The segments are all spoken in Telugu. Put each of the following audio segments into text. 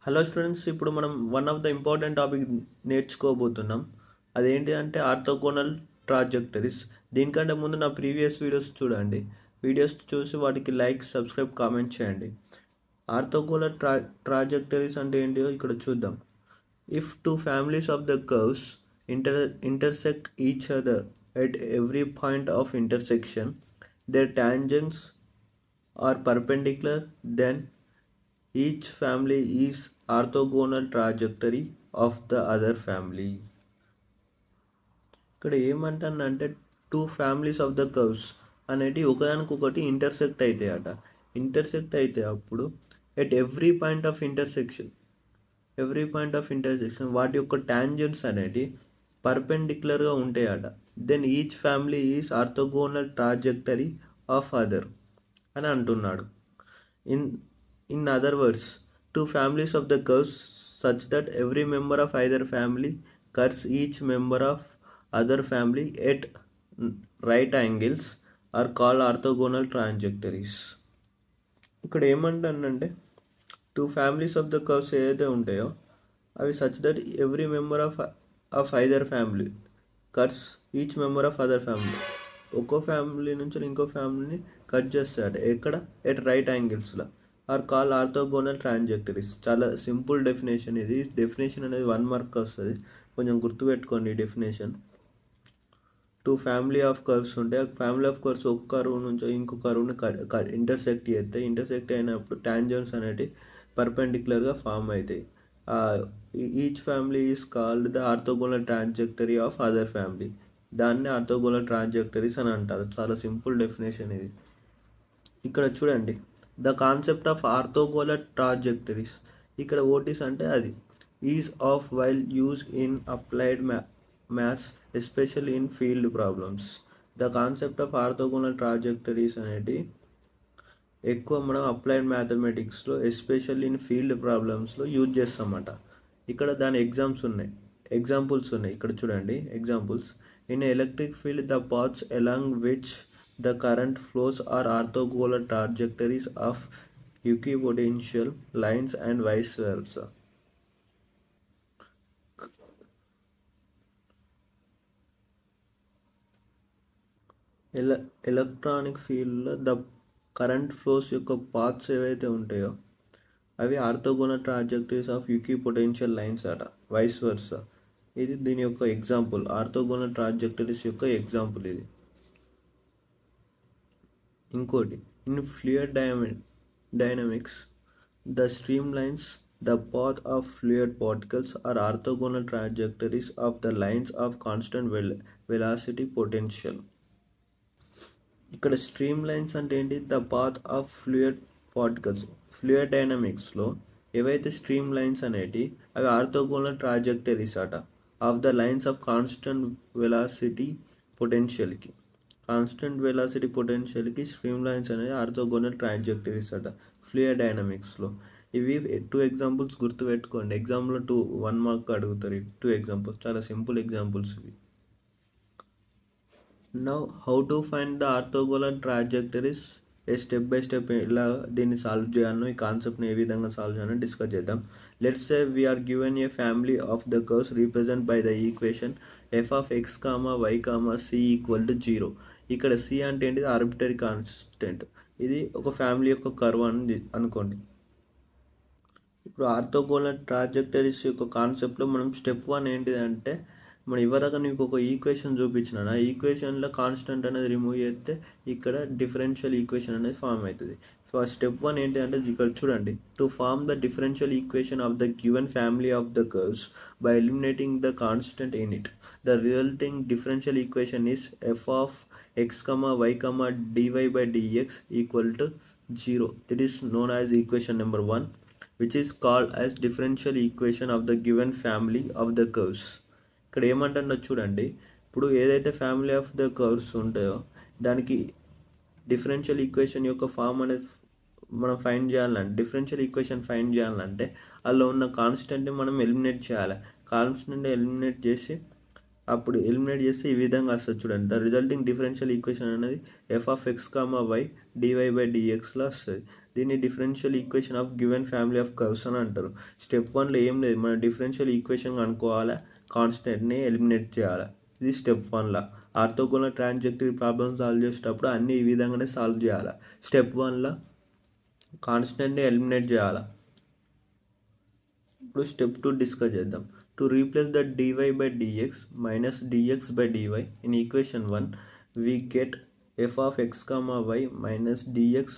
హలో స్టూడెంట్స్, ఇప్పుడు మనం one of the important topic నేర్చుకోబోతున్నాం. అదేంటి అంటే ఆర్థోగోనల్ ట్రాజెక్టరీస్. దీనికంటే ముందు నా ప్రీవియస్ వీడియోస్ చూడండి. వీడియోస్ చూసి వాటికి లైక్, సబ్స్క్రైబ్, కామెంట్ చేయండి. ఆర్థోగోనల్ ట్రాజెక్టరీస్ అంటే ఏంటిదో ఇక్కడ చూద్దాం. If two families of the curves intersect each other at every point of intersection, their tangents are perpendicular, then each family is orthogonal trajectory of the other family. ఇక్కడ ఏమంటానంటే two families of the curves అనేటి ఒకదానికొకటి ఇంటర్సెక్ట్ అవుతాయి అట. ఇంటర్సెక్ట్ అయితే అప్పుడు at every point of intersection వాటి యొక్క టాంజెంట్స్ అనేటి పర్పెండిక్యులర్గా ఉంటాయట. Then each family is orthogonal trajectory of other అని అంటున్నాడు. In other words, two families of the curves such that every member of either family cuts each member of other family at right angles are called orthogonal trajectories. ఇక్కడ ఏమంటానంటే two families of the curves ఏదైతే ఉంటాయో అవి such that every member of either family cuts each member of other family, ఒక్కో ఫ్యామిలీ నుంచి ఇంకో ఫ్యామిలీని కట్ చేస్తాడు ఎక్కడ, ఎట్ రైట్ యాంగిల్స్లో, ఆర్ కాల్ ఆర్థోగోనల్ ట్రాంజెక్టరీస్. చాలా సింపుల్ డెఫినేషన్ ఇది. డెఫినేషన్ అనేది 1 మార్క్ వస్తుంది, కొంచెం గుర్తుపెట్టుకోండి ఈ definition. Two family of curves ఉంటే ఆ ఫ్యామిలీ ఆఫ్ కర్వ్స్ ఒక కర్వ్ నుంచి ఇంకో కర్వ్ని ఇంటర్సెక్ట్ చేస్తే ఇంటర్సెక్ట్ అయినప్పుడు టాంజెంట్స్ అనేవి పర్పెండిక్యులర్గా ఫామ్ అవుతాయి. Each family is called the orthogonal trajectory of other family. దాన్ని ఆర్థోగోనల్ ట్రాంజెక్టరీస్ అని అంటారు. చాలా సింపుల్ డెఫినేషన్ ఇది. ఇక్కడ చూడండి, the concept of orthogonal trajectories. ఇక్కడ ఓటీస్ అంటే అది is of wide use in applied maths especially in field problems. The concept of orthogonal trajectories అనేది ఎక్కువ మనం అప్లైడ్ మ్యాథమెటిక్స్లో ఎస్పెషల్లీ ఇన్ ఫీల్డ్ ప్రాబ్లమ్స్లో యూజ్ చేస్తామట. ఇక్కడ దాని ఎగ్జాంపుల్స్ ఉన్నాయి. ఇక్కడ చూడండి examples. In electric field the paths along which the current flows are orthogonal trajectories of equipotential lines and vice versa. Electronic ఫీల్డ్లో ద కరెంట్ ఫ్లోస్ యొక్క పాత్స్ ఏవైతే ఉంటాయో అవి ఆర్థోగోనల్ ట్రాజెక్టరీస్ ఆఫ్ ఈక్విపొటెన్షియల్ లైన్స్ అట, వైస్ వర్సా. ఇది దీని యొక్క ఎగ్జాంపుల్. ఆర్థోగోనల్ ట్రాజెక్టరీస్ యొక్క ఎగ్జాంపుల్ ఇది. ఇంకోటి, in fluid dynamics the stream lines the path of fluid particles are orthogonal trajectories of the lines of constant velocity potential. ఇక్కడ స్ట్రీమ్ లైన్స్ అంటే ఏంటి? The path of fluid particles. Fluid డైనమిక్స్లో ఏవైతే స్ట్రీమ్ లైన్స్ అనేటి అవి ఆర్థోగోనల్ ట్రాజెక్టరీస్ అట of the lines of constant velocity పొటెన్షియల్కి. కాన్స్టెంట్ వెలాసిటీ పొటెన్షియల్కి స్ట్రీమ్ లైన్స్ అనేది ఆర్థోగోనల్ ట్రాజెక్టరీస్ అట ఫ్లూయిడ్ డైనమిక్స్లో. ఇవి 2 ఎగ్జాంపుల్స్ గుర్తుపెట్టుకోండి. ఎగ్జామ్లో 1 మార్క్ అడుగుతారు. 2 ఎగ్జాంపుల్స్, చాలా సింపుల్ ఎగ్జాంపుల్స్ ఇవి. Now how to find the orthogonal trajectories, step by step ఇలా దీన్ని సాల్వ్ చేయాలో, ఈ కాన్సెప్ట్ని ఏ విధంగా సాల్వ్ చేయాలో డిస్కస్ చేద్దాం. Let's say we are given a family of the curves represent by the equation f of x, y, c equal to 0. ఇక్కడ c అంటే ఏంటిది? Arbitrary constant. ఇది ఒక ఫ్యామిలీ యొక్క కర్వ్ అని అనుకోండి. ఇప్పుడు ఆర్థోగోనల్ ట్రాజెక్టరీస్ యొక్క కాన్సెప్ట్లో మనం స్టెప్ 1 ఏంటిది అంటే, మనం ఇవ్వదాకా నీకు ఒక ఈక్వేషన్ చూపించిన ఆ ఈక్వేషన్లో కాన్స్టెంట్ అనేది రిమూవ్ చేస్తే ఇక్కడ డిఫరెన్షియల్ ఈక్వేషన్ అనేది ఫామ్ అవుతుంది. స్టెప్ 1 ఏంటి అంటే ఇక్కడ చూడండి, to form the differential equation of the given family of the curves by eliminating the constant in it. The resulting differential equation is f of x, y, dy by dx equal to 0. That is known as equation number 1, which is called as differential equation of the given family of the curves. ఇక్కడ ఏమంటున్నా చూడండి, ఇప్పుడు ఏదైతే ఫ్యామిలీ ఆఫ్ ద కర్వ్స్ ఉంటాయో దానికి డిఫరెన్షియల్ ఈక్వేషన్ యొక్క ఫామ్ అనేది మనం ఫైండ్ చేయాలంటే, డిఫరెన్షియల్ ఈక్వేషన్ ఫైండ్ చేయాలంటే అందులో ఉన్న కాన్స్టెంట్ని మనం ఎలిమినేట్ చేయాలి. కాన్స్టెంట్ ఎలిమినేట్ చేసి ఈ విధంగా వస్తుంది చూడండి. ద రిజల్టింగ్ డిఫరెన్షియల్ ఈక్వేషన్ అనేది f of x, y dy by dxలో వస్తుంది. దీన్ని differential equation of given family of curves అని అంటారు. స్టెప్ 1లో ఏం లేదు, మనం డిఫరెన్షియల్ ఈక్వేషన్ కనుక్కోవాలి, కాన్స్టెంట్ని ఎలిమినేట్ చేయాలి. ఇది స్టెప్ 1లా. ఆర్థోగోనల్ ట్రాన్జెక్టరీ ప్రాబ్లమ్ సాల్వ్ చేసేటప్పుడు అన్నీ ఈ విధంగానే సాల్వ్ చేయాలి. స్టెప్ 1లో కాన్స్టెంట్ని ఎలిమినేట్ చేయాలి. ఇప్పుడు స్టెప్ 2 డిస్కస్ చేద్దాం. To replace the dy by dx minus dx by dy in equation 1 we get f of x comma y minus dx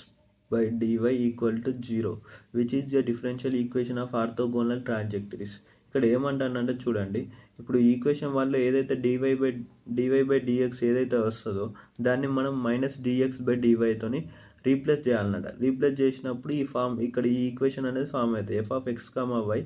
by dy equal to 0 which is the differential equation of orthogonal trajectories. ఇక్కడ ఏమంటానంటే చూడండి, ఇప్పుడు ఈక్వేషన్ 1లో ఏదైతే dy by dx ఏదైతే వస్తుందో దాన్ని మనం మైనస్ dx by dy తోని రీప్లేస్ చేయాలన్నమాట. రీప్లేస్ చేసినప్పుడు ఈ ఫామ్ ఇక్కడ ఈ ఈక్వేషన్ అనేది ఫామ్ అవుతుంది. F of x comma y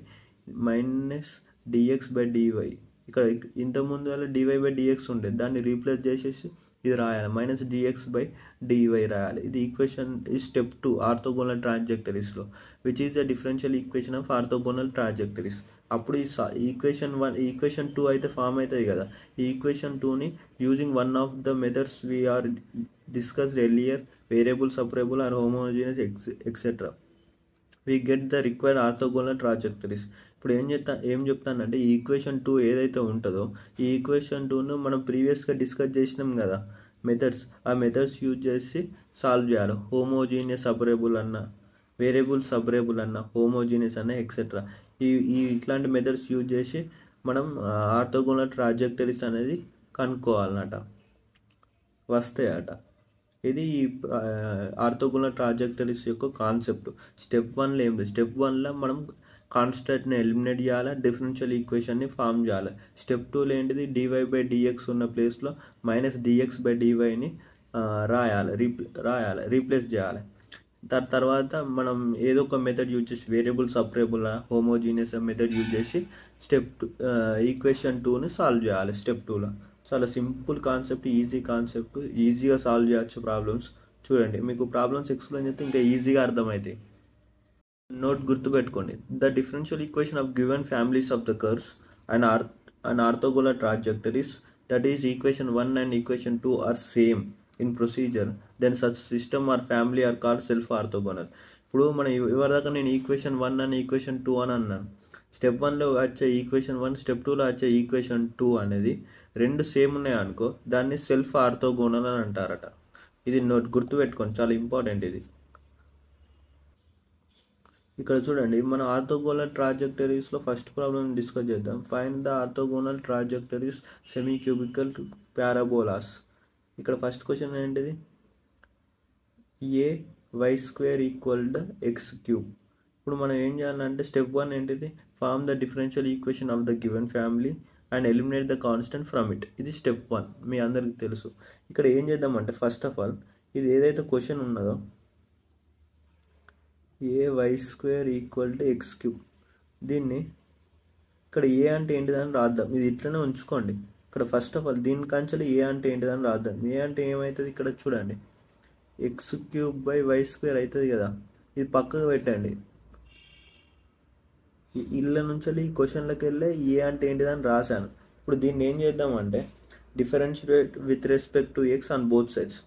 minus dx by dy. ఇక్కడ ఇంతకుముందు వల్ల డివై బై డిఎక్స్ ఉండేది, దాన్ని రీప్లేస్ చేసేసి ఇది రాయాలి, మైనస్ డిఎక్స్ బై డివై రాయాలి. ఇది ఈక్వేషన్ ఈ స్టెప్ 2 ఆర్థోగోనల్ ట్రాన్జెక్టరీస్లో, which is the differential equation of orthogonal trajectories. అప్పుడు ఈ ఈక్వేషన్ 2 అయితే ఫామ్ అవుతుంది కదా. ఈ ఈక్వేషన్ 2ని using one of the methods we are discussed earlier, variable, separable or homogeneous etcetera, we get the required orthogonal trajectories. ఇప్పుడు ఏం చెప్తానంటే ఈ ఈక్వేషన్ 2 ఏదైతే ఉంటుందో ఈ ఈక్వేషన్ 2ను మనం ప్రీవియస్గా డిస్కస్ చేసినాం కదా మెథడ్స్, ఆ మెథడ్స్ యూజ్ చేసి సాల్వ్ చేయాలి. హోమోజీనియస్ సపరేబుల్ అన్న, వేరియబుల్ సపరేబుల్ అన్న, హోమోజీనియస్ అన్న ఎక్సెట్రా, ఇట్లాంటి మెథడ్స్ యూజ్ చేసి మనం ఆర్థోగోనల్ ట్రాజెక్టరీస్ అనేది కనుక్కోవాలన్నమాట, వస్తాయట. ఇది ఆర్థోగోనల్ ట్రాజెక్టరీస్ యొక్క కాన్సెప్ట్. స్టెప్ 1లో ఏం లేదు, స్టెప్ 1లో మనం కాన్స్టెంట్ని ఎలిమినేట్ చేయాలి, డిఫరెన్షియల్ ఈక్వేషన్ని ఫామ్ చేయాలి. స్టెప్ 2లో ఏంటిది, డివై బై డిఎక్స్ ఉన్న ప్లేస్లో మైనస్ డిఎక్స్ బై డివైని రీప్లేస్ చేయాలి. తర్వాత మనం ఏదో ఒక మెథడ్ యూజ్ చేసి వేరియబుల్ సపరేబుల్ హోమోజీనియస్ మెథడ్ యూజ్ చేసి ఈక్వేషన్ 2ని సాల్వ్ చేయాలి స్టెప్ 2లో. చాలా సింపుల్ కాన్సెప్ట్, ఈజీ కాన్సెప్ట్, ఈజీగా సాల్వ్ చేయొచ్చు ప్రాబ్లమ్స్. చూడండి, మీకు ప్రాబ్లమ్స్ ఎక్స్ప్లెయిన్ చేస్తే ఇంకా ఈజీగా అర్థమవుతాయి. నోట్ గుర్తుపెట్టుకోండి, the differential equation of given families of the curves and orthogonal trajectories, that is equation 1 and equation 2 are same in procedure, then such system or family are called self orthogonal. ఇప్పుడు మనం ఇవరిదాకా నేను ఈక్వేషన్ 1 అని ఈక్వేషన్ 2 అని అన్నాను. స్టెప్ 1లో వచ్చే ఈక్వేషన్ 1, స్టెప్ 2లో వచ్చే ఈక్వేషన్ 2 అనేది రెండు సేమ్ ఉన్నాయి అనుకో, దాన్ని సెల్ఫ్ ఆర్థోగోనల్ అని అంటారట. ఇది నోట్ గుర్తుపెట్టుకోండి, చాలా ఇంపార్టెంట్ ఇది. ఇక్కడ చూడండి, మన ఆర్థోగోనల్ ట్రాజెక్టరీస్లో ఫస్ట్ ప్రాబ్లమ్ డిస్కస్ చేద్దాం. Find the orthogonal trajectories semi cubical parabolas. ఇక్కడ ఫస్ట్ క్వశ్చన్ ఏంటిది, a y square equal the x cube. ఇప్పుడు మనం ఏం చేయాలంటే స్టెప్ 1 ఏంటిది, form the differential equation of the given family and eliminate the constant from it. ఇది స్టెప్ 1, మీ అందరికీ తెలుసు. ఇక్కడ ఏం చేద్దామంటే ఫస్ట్ ఆఫ్ ఆల్ ఇది ఏదైతే క్వశ్చన్ ఉన్నదో a y square equal to x cube, దీన్ని ఇక్కడ ఏ అంటే ఏంటిదని రాద్దాం. ఇది ఇట్లనే ఉంచుకోండి. ఇక్కడ ఫస్ట్ ఆఫ్ ఆల్ దీని కంచెలు ఏ అంటే ఏంటిదని రాద్దాం. ఏ అంటే ఏమవుతుంది, ఇక్కడ చూడండి x cube by y square అవుతుంది కదా, ఇది పక్కకు పెట్టండి. ఇళ్ళ నుంచి ఈ క్వశ్చన్లోకి వెళ్ళి ఏ అంటే ఏంటిదని రాశాను. ఇప్పుడు దీన్ని ఏం చేద్దామంటే differentiate with respect to x on both sides.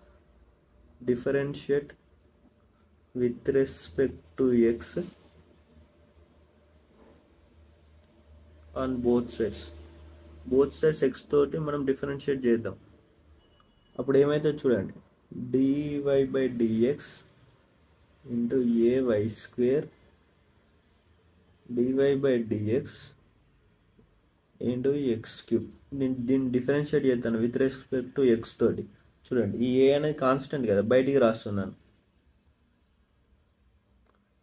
Differentiate with respect to x on both sides x తోటి మనం డిఫరెన్షియేట్ చేద్దాం. అప్పుడు ఏమైతే చూడండి, dy by dx into a y square dy by dx into x cube. దీన్ని డిఫరెన్షియేట్ చేస్తాను విత్ రెస్పెక్ట్ టు ఎక్స్ తోటి. చూడండి, ఈ ఏ అనేది కాన్స్టెంట్ కదా, బయటికి రాస్తున్నాను.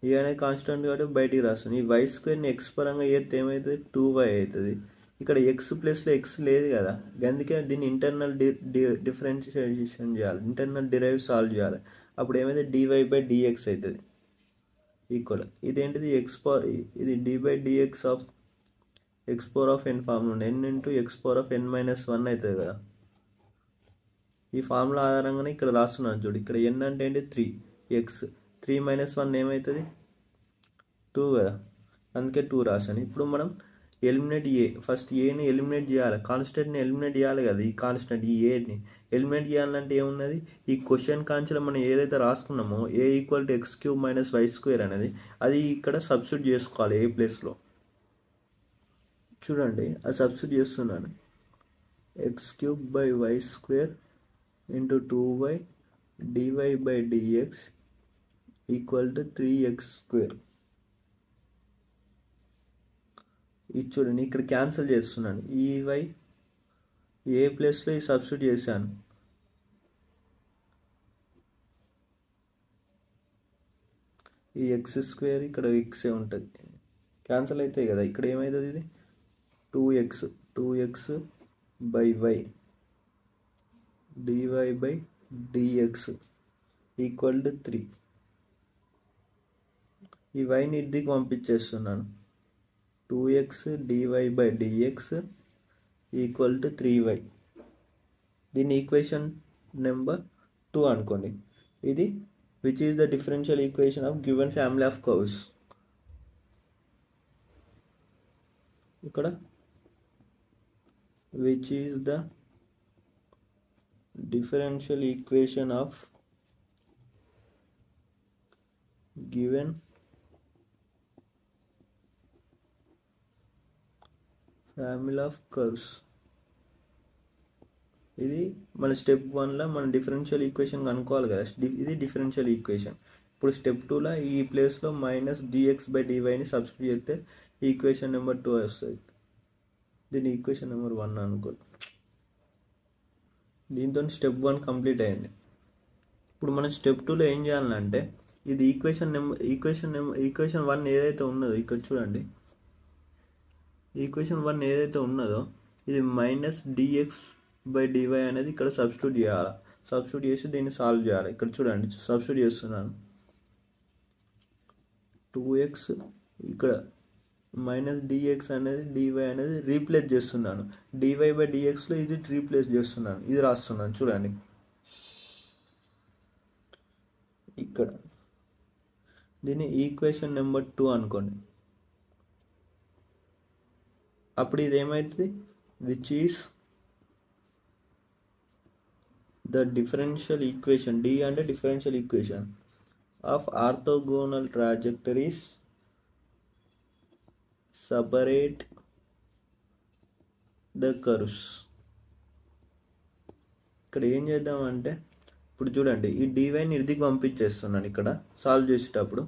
ఏ అనేది కాన్స్టెంట్ కాబట్టి బయటికి రాస్తున్నాను. ఈ వై స్క్వేర్ని ఎక్స్ పరంగా చేస్తే ఏమవుతుంది, 2y అవుతుంది. ఇక్కడ ఎక్స్ ప్లేస్లో ఎక్స్ లేదు కదా, అందుకే దీన్ని ఇంటర్నల్ డిఫరెన్షియేషన్ చేయాలి, ఇంటర్నల్ డిరైవ్ సాల్వ్ చేయాలి. అప్పుడు ఏమైతే డివై బై డిఎక్స్ అవుతుంది ఈక్వల్, ఇదేంటిది ఇది d by dx of x power of n form నుండి n into x power of n - 1 అవుతుంది కదా. ఈ ఫార్ములా ఆధారంగానే ఇక్కడ రాస్తున్నాను చూడు. ఇక్కడ n అంటే ఏంటి, 3, ఎక్స్ 3 - 1 ఏమవుతుంది 2 కదా, అందుకే 2 రాశాను. ఇప్పుడు మనం ఎలిమినేట్ ఏ, ఫస్ట్ ఏని ఎలిమినేట్ చేయాలి, కాన్స్టెంట్ని ఎలిమినేట్ చేయాలి కదా. ఈ కాన్స్టెంట్ ఈ ఏని ఎలిమినేట్ చేయాలంటే ఏమున్నది, ఈ క్వశ్చన్ కాన్సెప్ట్ మనం ఏదైతే రాసుకున్నామో ఏ ఈక్వల్ టు x³ - y² అనేది అది ఇక్కడ సబ్స్టిట్యూట్ చేసుకోవాలి ఏ ప్లేస్లో. చూడండి అది సబ్స్టిట్యూట్ చేస్తున్నాను. x³ / y² × 2y dy/dx = 3x². ఇది చూడండి ఇక్కడ క్యాన్సిల్ చేస్తున్నాను. ఈ y ఏ ప్లేస్లో ఈ సబ్స్టిట్యూట్ చేశాను. ఈ x² ఇక్కడ x ఉంటుంది, క్యాన్సిల్ అవుతాయి కదా. ఇక్కడ ఏమవుతుంది, ఇది 2x / y dy/dx = 3. ఈ వైని ఇదికి పంపించేస్తున్నాను. 2x dy/dx = 3y. దీని ఈక్వేషన్ నెంబర్ 2 అనుకోండి. ఇది which is the differential equation of given family of curves. ఇక్కడ which is the differential equation of given family of curves. ఇది మన స్టెప్ 1లో మన డిఫరెన్షియల్ ఈక్వేషన్ కనుక్కోవాలి కదా. ఇది డిఫరెన్షియల్ ఈక్వేషన్. ఇప్పుడు స్టెప్ 2లో ఈ ప్లేస్లో -dx/dyని సబ్స్టిట్యూట్ చేస్తే ఈక్వేషన్ నెంబర్ 2 వస్తుంది. దీని ఈక్వేషన్ నెంబర్ 1 అనుకో. దీంతో స్టెప్ 1 కంప్లీట్ అయింది. ఇప్పుడు మనం స్టెప్ 2లో ఏం చేయాలంటే ఇది ఈక్వేషన్ 1 ఏదైతే ఉన్నదో ఇక్కడ చూడండి. ఈక్వేషన్ 1 ఏదైతే ఉన్నదో ఇది -dx/dy అనేది ఇక్కడ సబ్స్టిట్యూట్ చేయాలి. సబ్స్టిట్యూట్ చేసి దీన్ని సాల్వ్ చేయాలి. ఇక్కడ చూడండి సబ్స్టిట్యూట్ చేస్తున్నాను. 2x ఇక్కడ -dx అనేది dy అనేది రీప్లేస్ చేస్తున్నాను. dy/dxలో ఇది రీప్లేస్ చేస్తున్నాను. ఇది రాస్తున్నాను చూడండి. ఇక్కడ దీన్ని ఈక్వేషన్ నెంబర్ 2 అనుకోండి. అప్పుడు ఇది ఏమవుతుంది, which is the differential equation, d అంటే differential equation of orthogonal trajectories separate the curves. ఇక్కడ ఏం చేద్దామంటే ఇప్పుడు చూడండి ఈ డివైని ఇదికి పంపించేస్తున్నాను. ఇక్కడ సాల్వ్ చేసేటప్పుడు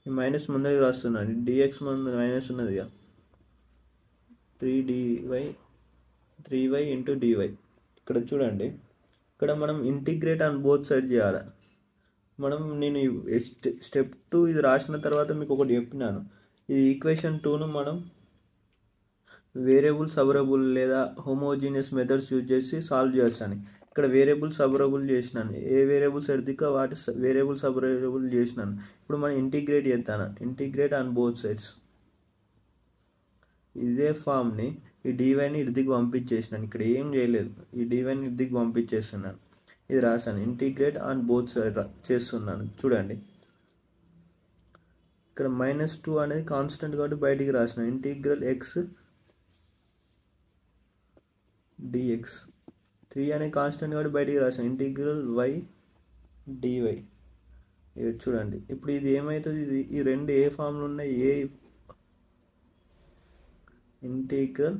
ఈ మైనస్ ముందరికి రాస్తున్నాను. dx ముందు మైనస్ ఉన్నది కదా, 3y × dy. ఇక్కడ చూడండి ఇక్కడ మనం ఇంటిగ్రేట్ ఆన్ బోత్ సైడ్ చేయాలి. నేను స్టెప్ 2 ఇది రాసిన తర్వాత మీకు ఒకటి చెప్పినాను. ఈ ఈక్వేషన్ 2ను మనం వేరియబుల్ సబరబుల్ లేదా హోమోజీనియస్ మెథడ్స్ యూజ్ చేసి సాల్వ్ చేయొచ్చు అని. ఇక్కడ వేరియబుల్ సబరబుల్ చేసినాను. ఏ వేరియబుల్స్ ఎడితే వాటి వేరియబుల్ సబరబుల్ చేసినాను. ఇప్పుడు మనం ఇంటిగ్రేట్ చేస్తాను. Integrate on both sides. ఇదే ఫామ్ని ఈ డివైని ఇదికి పంపించేసినాను. ఇక్కడ ఏం చేయలేదు, ఈ డివైని ఇదికి పంపించేస్తున్నాను. ఇది రాశాను. ఇంటిగ్రేట్ ఆన్ బోత్ సైడ్ చేస్తున్నాను. చూడండి ఇక్కడ -2 అనేది కాన్స్టెంట్ కాబట్టి బయటికి రాసిన ఇంటిగ్రల్ x dx. 3 అనేది కాన్స్టెంట్ కాబట్టి బయటికి రాసిన ఇంటిగ్రల్ y dy. ఇది చూడండి ఇప్పుడు ఇది ఏమవుతుంది, ఇది ఈ రెండు ఏ ఫామ్లు ఉన్నాయి, ఏ ఇంటిగ్రల్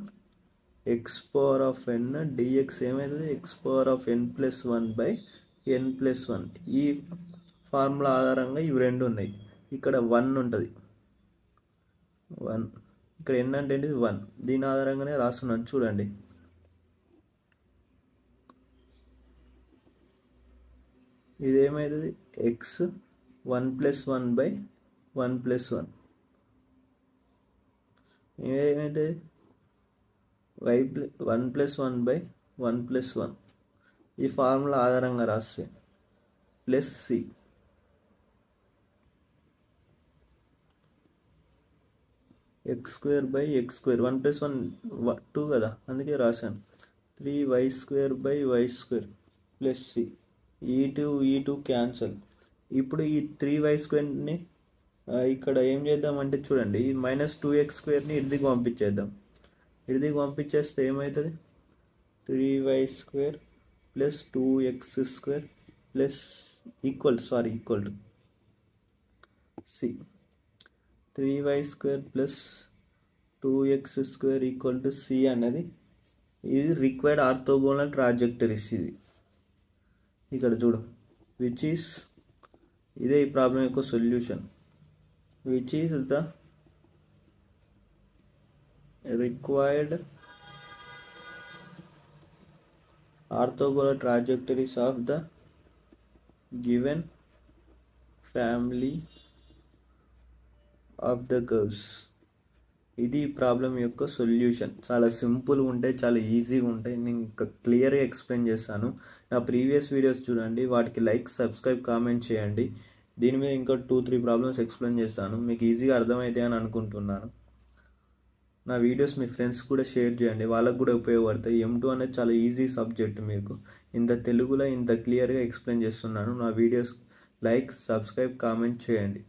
x⁴n dx ఏమవుతుంది x⁴n+1/n+1. ఈ ఫార్ములా ఆధారంగా ఇవి రెండు ఉన్నాయి. ఇక్కడ 1 ఉంటుంది, 1 ఇక్కడ n అంటే ఏంటిది 1. దీని ఆధారంగానే రాస్తున్నాను చూడండి. ఇదేమవుతుంది x1+1/1+1. ఏమైతుంది y1+1/1+1. ఈ ఫార్ములా ఆధారంగా రాస్తే ప్లస్ c x²/x². 1+1 2 కదా, అందుకే రాశాను. 3y²/y² + c. ఈ 2 క్యాన్సల్. ఇప్పుడు ఈ 3y² ఇక్కడ ఏం చేద్దామంటే చూడండి, -2x² ఇడిదికి పంపించేద్దాం. ఇడిదికి పంపించేస్తే ఏమవుతుంది, 3y² plus 2x² plus equal to c 3y² plus 2x² equal to c అనేది ఇది రిక్వైర్డ్ ఆర్థోగోనల్ ట్రాజెక్టరీస్. ఇది ఇక్కడ చూడు, విచ్ ఈస్ ఇదే ఈ ప్రాబ్లం యొక్క solution. Which is the required orthogonal trajectories of the given family of the curves. ఇది ఈ ప్రాబ్లం యొక్క సొల్యూషన్. చాలా సింపుల్గా ఉంటాయి, చాలా ఈజీగా ఉంటాయి. నేను ఇంకా క్లియర్గా ఎక్స్ప్లెయిన్ చేస్తాను. నా ప్రీవియస్ వీడియోస్ చూడండి, వాటికి లైక్, సబ్స్క్రైబ్, కామెంట్ చేయండి. దీని మీద ఇంకా 2-3 ప్రాబ్లమ్స్ ఎక్స్ప్లెయిన్ చేస్తాను. మీకు ఈజీగా అర్థమైతే అని అనుకుంటున్నాను. నా వీడియోస్ మీ ఫ్రెండ్స్ కూడా షేర్ చేయండి, వాళ్ళకు కూడా ఉపయోగపడతాయి. M2 అనేది చాలా ఈజీ సబ్జెక్ట్. మీకు ఇంత తెలుగులో ఇంత క్లియర్గా ఎక్స్ప్లెయిన్ చేస్తున్నాను. నా వీడియోస్ లైక్, సబ్స్క్రైబ్, కామెంట్ చేయండి.